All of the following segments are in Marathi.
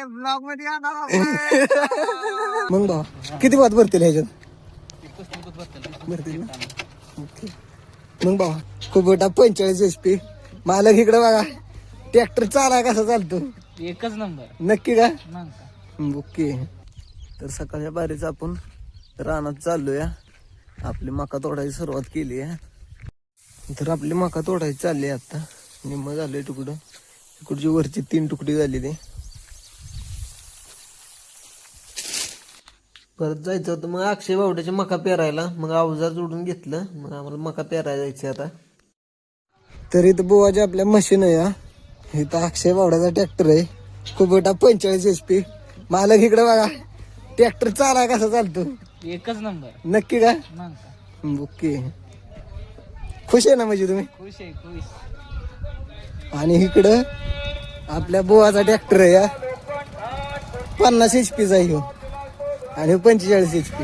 ब्लॉग मध्ये मग बा किती वाद भरतील ह्याच्यात भरतील ना ओके मग बा खूप मोठा 45 HP मालक इकडे बघा ट्रॅक्टर चालाय कसा चालतो एकच नंबर नक्की का ओके तर सकाळच्या बारीच आपण रानात चाललोया आपली मका तोडायची सुरुवात केली आहे तर आपली मका तोडायची चालली आहे आता निम्म झालंय तुकडं इकडची वरची 3 तुकडी झाली ते परत जायचं होतं मग अक्षय बावड्याची मका पेरायला मग अवजार जोडून घेतलं मग आम्हाला मका पेरायला जायचं आता तर इथं बुवाजी आपल्या मशीन आहे इथं अक्षय बावड्याचा ट्रॅक्टर आहे खूप मोठा 45 HP मालक इकडे बघा ट्रॅक्टर चालाय कसा चालतो एकच नंबर नक्की का ओके खुश आहे ना म्हणजे तुम्ही खुश आहे खुश आणि इकडं आपल्या बुवाचा ट्रॅक्टर आहे या 50 HP चा ह्यो आणि 45 HP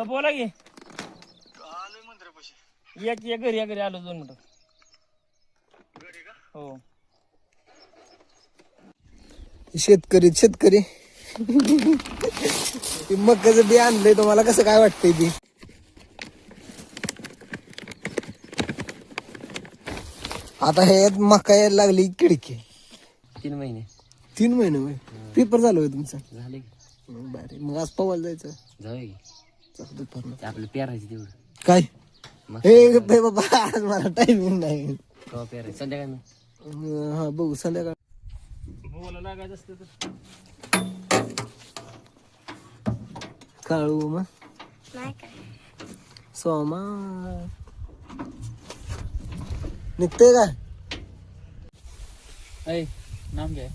बोला की या घरी आलो 2 मिनिटं हो शेतकरी मकाचं बी आणलंय तुम्हाला कसं काय वाटतंय ती आता हे मका यायला लागली खिडकी 3 महिने 3 महिने होय पेपर झालं होय तुमचं झाले बरे मग आज पवायला जायचं जाऊ दुपारनं आपलं पेरायचं तेवढं काय हे बाबा आज मला टायमिंग नाही केव्हा पेरायचं संध्याकाळी हा बघू संध्याकाळ बोला लागायचं असतं तर काळू मग सोमा निघते का नाम क्या है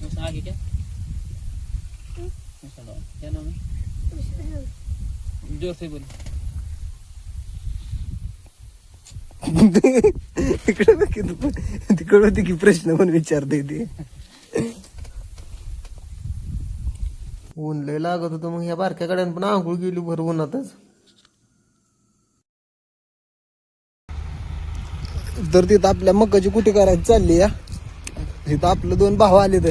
मुसा आगे क्या मुसा क्या नाम है जोर से बोल तिकडे होती की प्रश्न पण विचारते ते ऊन लय लागत होतं मग ह्या बारक्या गाड्यानं पण आंघोळ गेली भर उन्हातच तर तिथं आपल्या मकाची कुठे करायची चालली या तिथं आपलं 2 भाऊ आले तर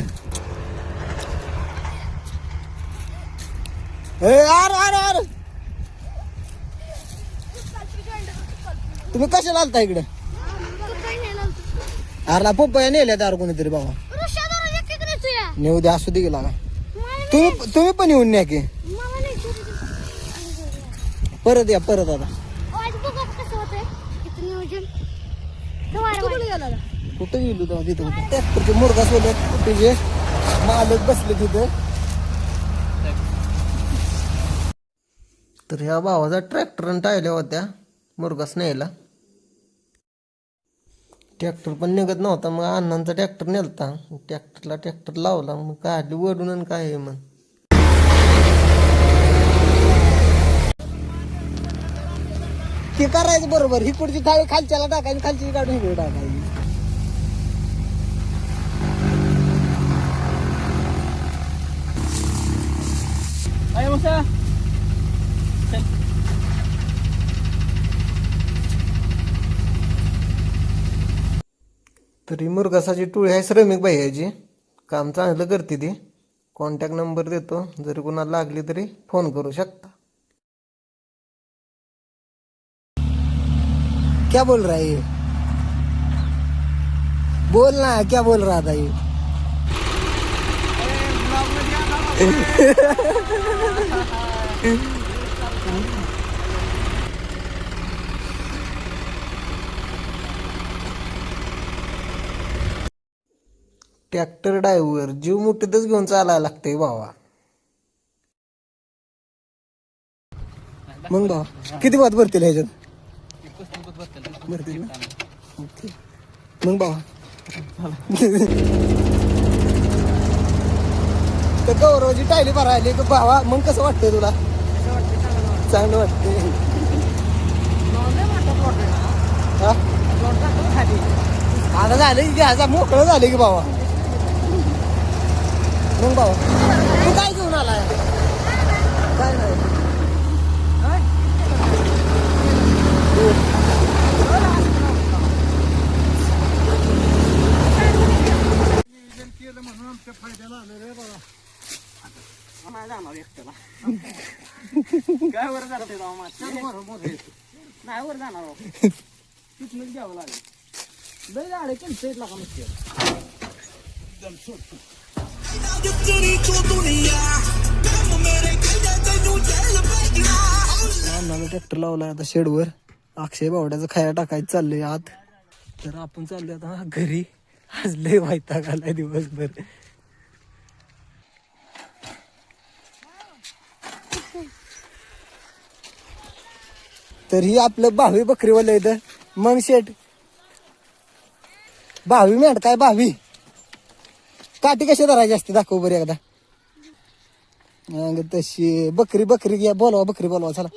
अरे तुम्ही कशाला आलता इकडे अरला पप्पा नेल्या दार कोणीतरी बाबा नेऊ द्या असू दे गेला का तुम्ही पण येऊन न्या की परत या परत आता कुठं गेलो तेव्हा तिथं ट्रॅक्टरचे मुरगा सोडत कुठे मालक बसले तिथं तर ह्या भावाचा ट्रॅक्टर टाळल्या होत्या मुरगास न्यायला ट्रॅक्टर पण निघत नव्हता मग अण्णांचा ट्रॅक्टर नेलता ट्रॅक्टरला ट्रॅक्टर लावला मग काढली वडून आणि काय आहे मग ते करायचं बरोबर ही पुढची थाळी खालच्याला टाकायची खालची काढून इकडे टाकायची तरी मुरगासाची टोळी आहे श्रमिक बाईची काम चांगलं करते ती कॉन्टॅक्ट नंबर देतो जरी कोणाला लागली तरी फोन करू शकता क्या बोल रहा है ये बोल ना क्या बोल रहा था ये ट्रॅक्टर ड्रायव्हर जीव मुठीतच घेऊन चालायला लागतंय भावा मग भावा किती वाद भरतील ह्याच्यात भरतील ना ओके मग भावा तर गौरवची टायली भरायली का भावा मग कसं वाटतंय तुला चांगलं वाटतंय आता झालं की ह्याचा मोकळं झालं की भावा मग भावा तू काय घेऊन आलाय काय नाही जाणार एकट्याला काय वर जाते नाही वर जाणार तिथूनच घ्यावं लागेल लय झाडे केलं लागा नसते ट्रॅक्टर लावलाय आता शेडवर. अक्षय बावड्याचं खाया टाकायचं चाललंय आत. तर आपण चाललोय आता घरी. आज लय वैताग आलाय दिवसभर. तर ही आपलं भावी बकरीवालं इथं. मग शेट भावी मेंढ काय भावी काठी कशी धरायची असते दाखव बरी एकदा. तशी बकरी बकरी घ्या बोलवा बकरी बोलवा चला.